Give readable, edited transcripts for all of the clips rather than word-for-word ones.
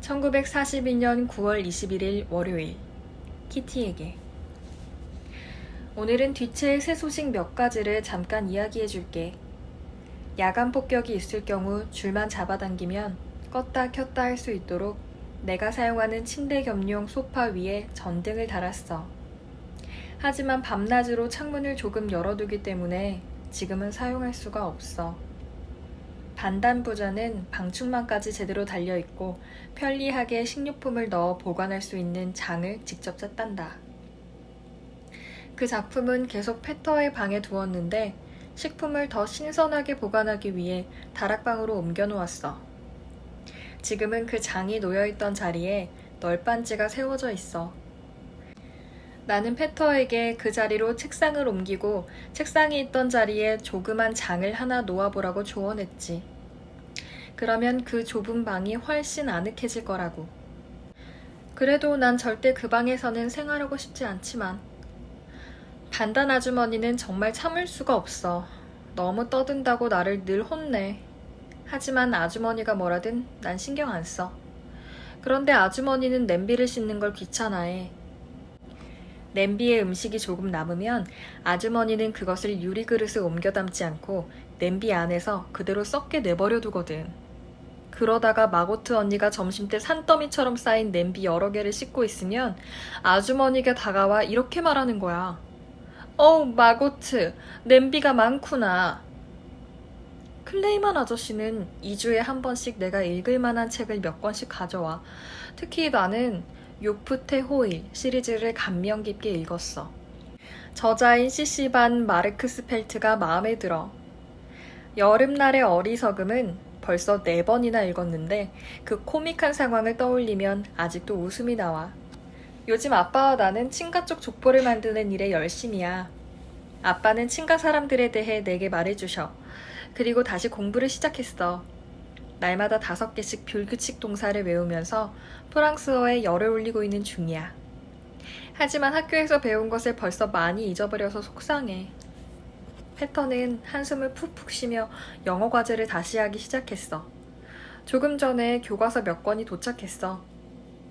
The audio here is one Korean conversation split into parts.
1942년 9월 21일 월요일, 키티에게. 오늘은 뒤채의 새 소식 몇 가지를 잠깐 이야기해 줄게. 야간 폭격이 있을 경우 줄만 잡아당기면 껐다 켰다 할 수 있도록 내가 사용하는 침대 겸용 소파 위에 전등을 달았어. 하지만 밤낮으로 창문을 조금 열어두기 때문에 지금은 사용할 수가 없어. 반단부자는 방충망까지 제대로 달려있고 편리하게 식료품을 넣어 보관할 수 있는 장을 직접 짰단다. 그 작품은 계속 페터의 방에 두었는데 식품을 더 신선하게 보관하기 위해 다락방으로 옮겨놓았어. 지금은 그 장이 놓여있던 자리에 널빤지가 세워져 있어. 나는 페터에게 그 자리로 책상을 옮기고 책상이 있던 자리에 조그만 장을 하나 놓아보라고 조언했지. 그러면 그 좁은 방이 훨씬 아늑해질 거라고. 그래도 난 절대 그 방에서는 생활하고 싶지 않지만 반단 아주머니는 정말 참을 수가 없어. 너무 떠든다고 나를 늘 혼내. 하지만 아주머니가 뭐라든 난 신경 안 써. 그런데 아주머니는 냄비를 씻는 걸 귀찮아해. 냄비에 음식이 조금 남으면 아주머니는 그것을 유리 그릇에 옮겨 담지 않고 냄비 안에서 그대로 썩게 내버려 두거든. 그러다가 마고트 언니가 점심때 산더미처럼 쌓인 냄비 여러 개를 씻고 있으면 아주머니가 다가와 이렇게 말하는 거야. 어우, 마고트, 냄비가 많구나. 클레이만 아저씨는 2주에 한 번씩 내가 읽을 만한 책을 몇 권씩 가져와. 특히 나는 요프테 호일 시리즈를 감명 깊게 읽었어. 저자인 CC반 마르크스펠트가 마음에 들어. 여름날의 어리석음은 벌써 4번이나 읽었는데 그 코믹한 상황을 떠올리면 아직도 웃음이 나와. 요즘 아빠와 나는 친가 쪽 족보를 만드는 일에 열심이야. 아빠는 친가 사람들에 대해 내게 말해주셔. 그리고 다시 공부를 시작했어. 날마다 5개씩 불규칙 동사를 외우면서 프랑스어에 열을 올리고 있는 중이야. 하지만 학교에서 배운 것을 벌써 많이 잊어버려서 속상해. 페터는 한숨을 푹푹 쉬며 영어 과제를 다시 하기 시작했어. 조금 전에 교과서 몇 권이 도착했어.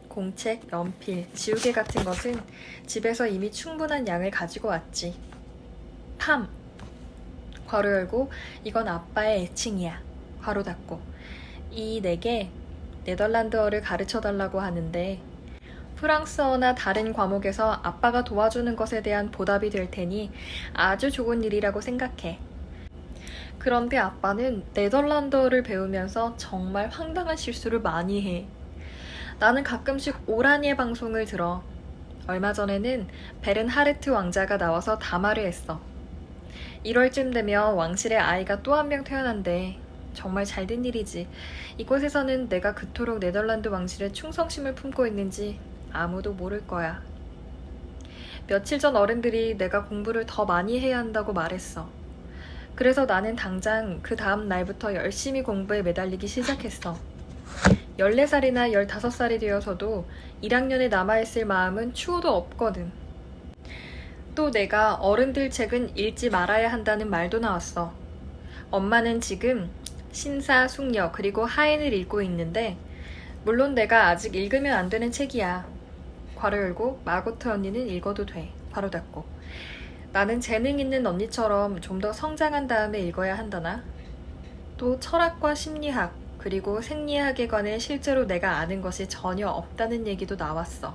공책, 연필, 지우개 같은 것은 집에서 이미 충분한 양을 가지고 왔지. 팜! 괄호 열고 이건 아빠의 애칭이야. 괄호 닫고. 이 내게 네덜란드어를 가르쳐달라고 하는데 프랑스어나 다른 과목에서 아빠가 도와주는 것에 대한 보답이 될 테니 아주 좋은 일이라고 생각해. 그런데 아빠는 네덜란드어를 배우면서 정말 황당한 실수를 많이 해. 나는 가끔씩 오라니의 방송을 들어. 얼마 전에는 베른하르트 왕자가 나와서 담화를 했어. 1월쯤 되면 왕실의 아이가 또 한 명 태어난대. 정말 잘된 일이지. 이곳에서는 내가 그토록 네덜란드 왕실에 충성심을 품고 있는지 아무도 모를 거야. 며칠 전 어른들이 내가 공부를 더 많이 해야 한다고 말했어. 그래서 나는 당장 그 다음 날부터 열심히 공부에 매달리기 시작했어. 14살이나 15살이 되어서도 1학년에 남아있을 마음은 추호도 없거든. 또 내가 어른들 책은 읽지 말아야 한다는 말도 나왔어. 엄마는 지금 신사, 숙녀, 그리고 하인을 읽고 있는데 물론 내가 아직 읽으면 안 되는 책이야. 괄호 열고 마고트 언니는 읽어도 돼. 괄호 닫고. 나는 재능 있는 언니처럼 좀 더 성장한 다음에 읽어야 한다나? 또 철학과 심리학, 그리고 생리학에 관해 실제로 내가 아는 것이 전혀 없다는 얘기도 나왔어.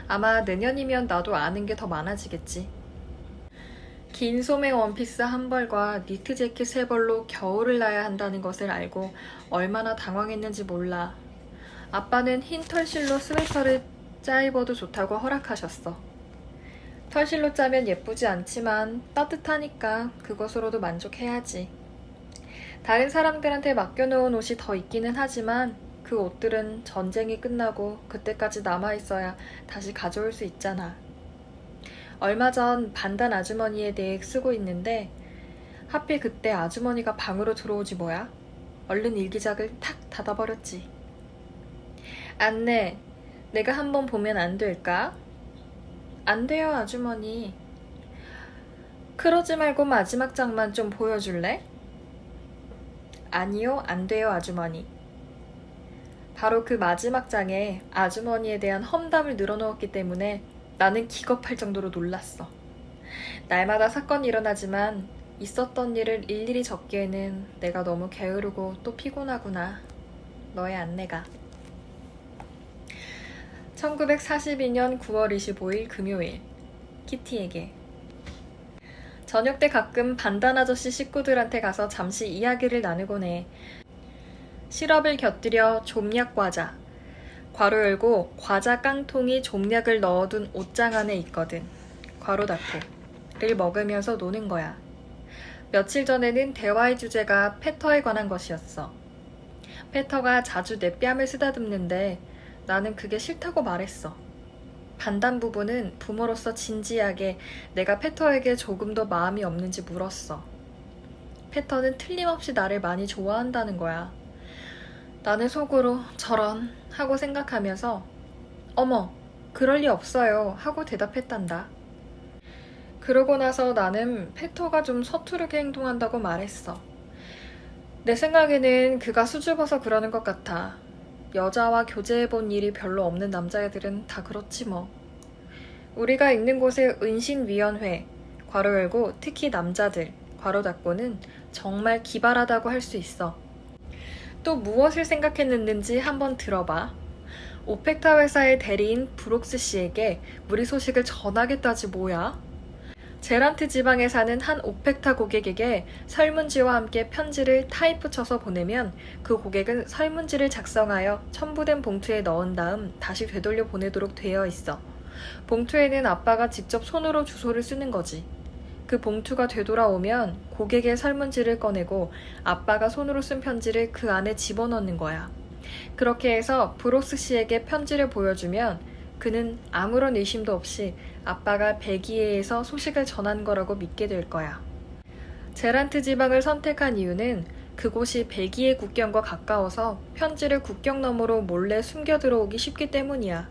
아마 내년이면 나도 아는 게 더 많아지겠지. 긴 소매 원피스 한 벌과 니트 재킷 3벌로 겨울을 나야 한다는 것을 알고 얼마나 당황했는지 몰라. 아빠는 흰 털실로 스웨터를 짜 입어도 좋다고 허락하셨어. 털실로 짜면 예쁘지 않지만 따뜻하니까 그것으로도 만족해야지. 다른 사람들한테 맡겨놓은 옷이 더 있기는 하지만 그 옷들은 전쟁이 끝나고 그때까지 남아있어야 다시 가져올 수 있잖아. 얼마 전 반단 아주머니에 대해 쓰고 있는데 하필 그때 아주머니가 방으로 들어오지 뭐야? 얼른 일기장을 탁 닫아버렸지. 안내, 내가 한번 보면 안 될까? 안 돼요, 아주머니. 그러지 말고 마지막 장만 좀 보여줄래? 아니요, 안 돼요, 아주머니. 바로 그 마지막 장에 아주머니에 대한 험담을 늘어놓았기 때문에 나는 기겁할 정도로 놀랐어. 날마다 사건이 일어나지만 있었던 일을 일일이 적기에는 내가 너무 게으르고 또 피곤하구나. 너의 안내가. 1942년 9월 25일 금요일. 키티에게. 저녁 때 가끔 반단 아저씨 식구들한테 가서 잠시 이야기를 나누곤 해. 시럽을 곁들여 좀약 과자, 괄호 열고 과자 깡통이 좀약을 넣어둔 옷장 안에 있거든. 괄호 닫고.를 먹으면서 노는 거야. 며칠 전에는 대화의 주제가 페터에 관한 것이었어. 페터가 자주 내 뺨을 쓰다듬는데 나는 그게 싫다고 말했어. 반단 부부는 부모로서 진지하게 내가 페터에게 조금 더 마음이 없는지 물었어. 페터는 틀림없이 나를 많이 좋아한다는 거야. 나는 속으로 저런 하고 생각하면서 어머, 그럴 리 없어요 하고 대답했단다. 그러고 나서 나는 페터가 좀 서투르게 행동한다고 말했어. 내 생각에는 그가 수줍어서 그러는 것 같아. 여자와 교제해본 일이 별로 없는 남자애들은 다 그렇지 뭐. 우리가 있는 곳의 은신위원회, 괄호 열고 특히 남자들, 괄호 닫고는 정말 기발하다고 할 수 있어. 또 무엇을 생각했는지 한번 들어봐. 오펙타 회사의 대리인 브록스 씨에게 우리 소식을 전하겠다지 뭐야? 제란트 지방에 사는 한 오펙타 고객에게 설문지와 함께 편지를 타입 쳐서 보내면 그 고객은 설문지를 작성하여 첨부된 봉투에 넣은 다음 다시 되돌려 보내도록 되어 있어. 봉투에는 아빠가 직접 손으로 주소를 쓰는 거지. 그 봉투가 되돌아오면 고객의 설문지를 꺼내고 아빠가 손으로 쓴 편지를 그 안에 집어넣는 거야. 그렇게 해서 브록스 씨에게 편지를 보여주면 그는 아무런 의심도 없이 아빠가 벨기에에서 소식을 전한 거라고 믿게 될 거야. 제란트 지방을 선택한 이유는 그곳이 벨기에 국경과 가까워서 편지를 국경 너머로 몰래 숨겨 들어오기 쉽기 때문이야.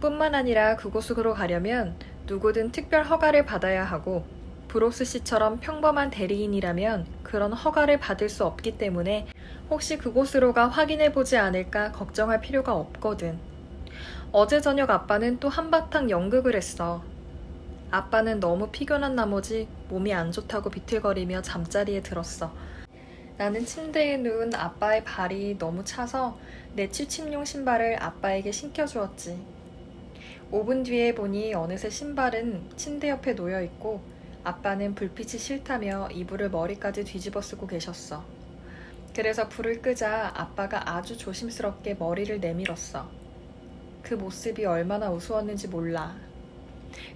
뿐만 아니라 그곳으로 가려면 누구든 특별 허가를 받아야 하고 브록스 씨처럼 평범한 대리인이라면 그런 허가를 받을 수 없기 때문에 혹시 그곳으로가 확인해보지 않을까 걱정할 필요가 없거든. 어제 저녁 아빠는 또 한바탕 연극을 했어. 아빠는 너무 피곤한 나머지 몸이 안 좋다고 비틀거리며 잠자리에 들었어. 나는 침대에 누운 아빠의 발이 너무 차서 내 취침용 신발을 아빠에게 신겨주었지. 5분 뒤에 보니 어느새 신발은 침대 옆에 놓여있고 아빠는 불빛이 싫다며 이불을 머리까지 뒤집어 쓰고 계셨어. 그래서 불을 끄자 아빠가 아주 조심스럽게 머리를 내밀었어. 그 모습이 얼마나 우스웠는지 몰라.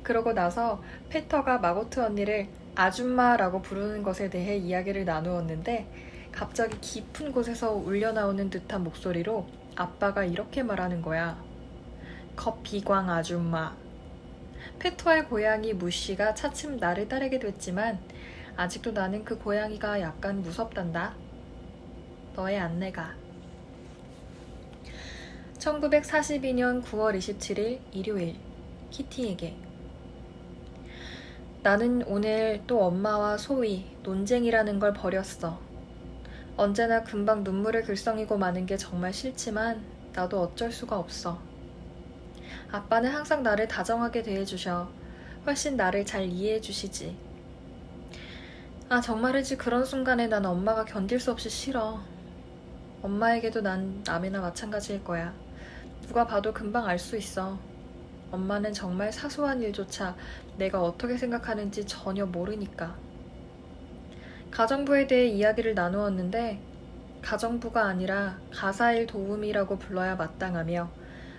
그러고 나서 페터가 마고트 언니를 아줌마라고 부르는 것에 대해 이야기를 나누었는데 갑자기 깊은 곳에서 울려나오는 듯한 목소리로 아빠가 이렇게 말하는 거야. 컵비광 아줌마. 페터의 고양이 무시가 차츰 나를 따르게 됐지만 아직도 나는 그 고양이가 약간 무섭단다. 너의 안내가. 1942년 9월 27일 일요일. 키티에게. 나는 오늘 또 엄마와 소위 논쟁이라는 걸 벌였어. 언제나 금방 눈물을 글썽이고 마는 게 정말 싫지만 나도 어쩔 수가 없어. 아빠는 항상 나를 다정하게 대해주셔. 훨씬 나를 잘 이해해 주시지. 아, 정말이지 그런 순간에 난 엄마가 견딜 수 없이 싫어. 엄마에게도 난 남이나 마찬가지일 거야. 누가 봐도 금방 알 수 있어. 엄마는 정말 사소한 일조차 내가 어떻게 생각하는지 전혀 모르니까. 가정부에 대해 이야기를 나누었는데 가정부가 아니라 가사일 도우미라고 불러야 마땅하며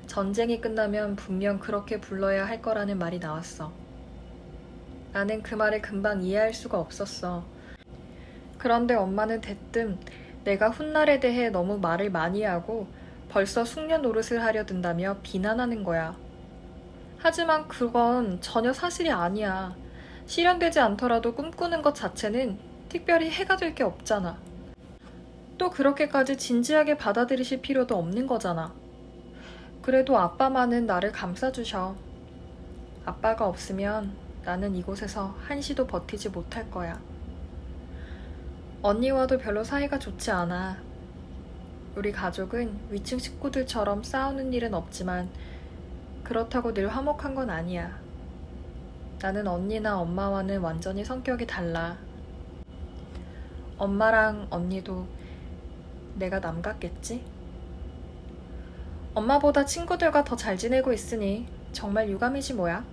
전쟁이 끝나면 분명 그렇게 불러야 할 거라는 말이 나왔어. 나는 그 말을 금방 이해할 수가 없었어. 그런데 엄마는 대뜸 내가 훗날에 대해 너무 말을 많이 하고 벌써 숙녀 노릇을 하려 든다며 비난하는 거야. 하지만 그건 전혀 사실이 아니야. 실현되지 않더라도 꿈꾸는 것 자체는 특별히 해가 될 게 없잖아. 또 그렇게까지 진지하게 받아들이실 필요도 없는 거잖아. 그래도 아빠만은 나를 감싸주셔. 아빠가 없으면 나는 이곳에서 한시도 버티지 못할 거야. 언니와도 별로 사이가 좋지 않아. 우리 가족은 위층 식구들처럼 싸우는 일은 없지만 그렇다고 늘 화목한 건 아니야. 나는 언니나 엄마와는 완전히 성격이 달라. 엄마랑 언니도 내가 남 같겠지? 엄마보다 친구들과 더 잘 지내고 있으니 정말 유감이지 뭐야.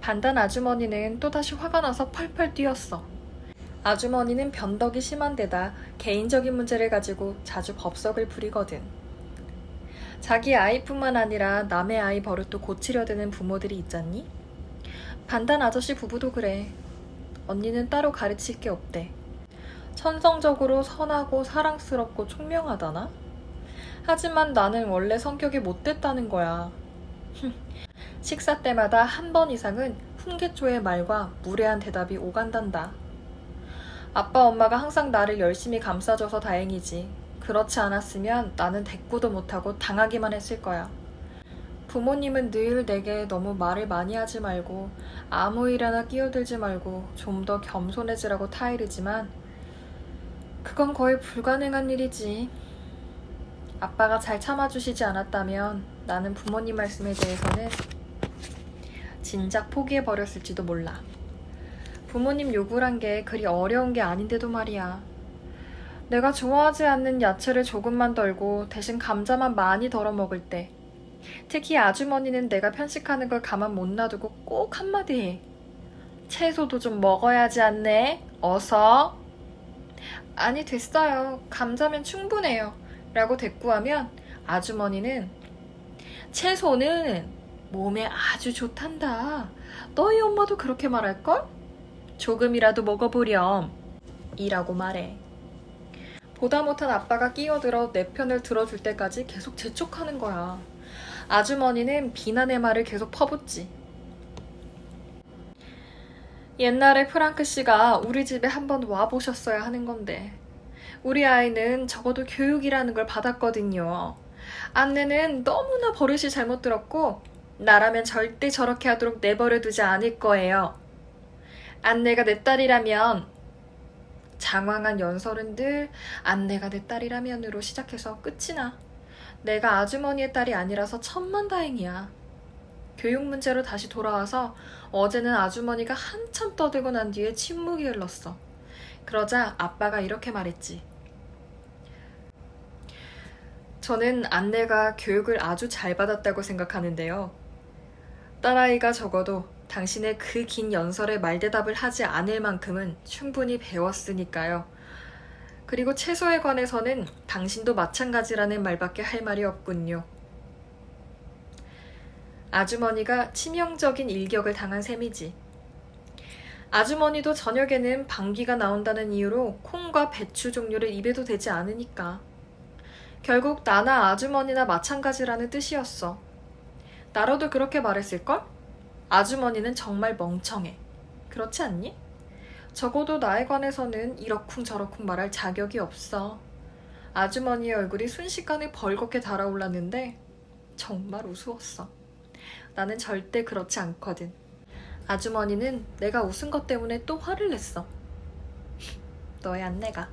반단 아주머니는 또다시 화가 나서 펄펄 뛰었어. 아주머니는 변덕이 심한 데다 개인적인 문제를 가지고 자주 법석을 부리거든. 자기 아이뿐만 아니라 남의 아이 버릇도 고치려 드는 부모들이 있잖니? 반단 아저씨 부부도 그래. 언니는 따로 가르칠 게 없대. 천성적으로 선하고 사랑스럽고 총명하다나? 하지만 나는 원래 성격이 못됐다는 거야. 식사 때마다 한 번 이상은 훈계조의 말과 무례한 대답이 오간단다. 아빠 엄마가 항상 나를 열심히 감싸줘서 다행이지. 그렇지 않았으면 나는 대꾸도 못하고 당하기만 했을 거야. 부모님은 늘 내게 너무 말을 많이 하지 말고 아무 일 하나 끼어들지 말고 좀 더 겸손해지라고 타이르지만 그건 거의 불가능한 일이지. 아빠가 잘 참아주시지 않았다면 나는 부모님 말씀에 대해서는 진작 포기해버렸을지도 몰라. 부모님 요구란 게 그리 어려운 게 아닌데도 말이야. 내가 좋아하지 않는 야채를 조금만 덜고 대신 감자만 많이 덜어 먹을 때, 특히 아주머니는 내가 편식하는 걸 가만 못 놔두고 꼭 한마디 해. 채소도 좀 먹어야지 않네? 어서. 아니 됐어요. 감자면 충분해요. 라고 대꾸하면 아주머니는 채소는 몸에 아주 좋단다. 너희 엄마도 그렇게 말할걸? 조금이라도 먹어보렴. 이라고 말해. 보다 못한 아빠가 끼어들어 내 편을 들어줄 때까지 계속 재촉하는 거야. 아주머니는 비난의 말을 계속 퍼붓지. 옛날에 프랑크 씨가 우리 집에 한번 와보셨어야 하는 건데 우리 아이는 적어도 교육이라는 걸 받았거든요. 안내는 너무나 버릇이 잘못 들었고 나라면 절대 저렇게 하도록 내버려 두지 않을 거예요. 안내가 내 딸이라면 장황한 연설은 늘 안내가 내 딸이라면으로 시작해서 끝이 나. 내가 아주머니의 딸이 아니라서 천만다행이야. 교육 문제로 다시 돌아와서 어제는 아주머니가 한참 떠들고 난 뒤에 침묵이 흘렀어. 그러자 아빠가 이렇게 말했지. 저는 안내가 교육을 아주 잘 받았다고 생각하는데요. 딸아이가 적어도 당신의 그 긴 연설에 말대답을 하지 않을 만큼은 충분히 배웠으니까요. 그리고 채소에 관해서는 당신도 마찬가지라는 말밖에 할 말이 없군요. 아주머니가 치명적인 일격을 당한 셈이지. 아주머니도 저녁에는 방귀가 나온다는 이유로 콩과 배추 종류를 입에도 대지 않으니까. 결국 나나 아주머니나 마찬가지라는 뜻이었어. 나로도 그렇게 말했을걸? 아주머니는 정말 멍청해. 그렇지 않니? 적어도 나에 관해서는 이러쿵 저러쿵 말할 자격이 없어. 아주머니의 얼굴이 순식간에 벌겋게 달아올랐는데 정말 우스웠어. 나는 절대 그렇지 않거든. 아주머니는 내가 웃은 것 때문에 또 화를 냈어. 너의 안내가.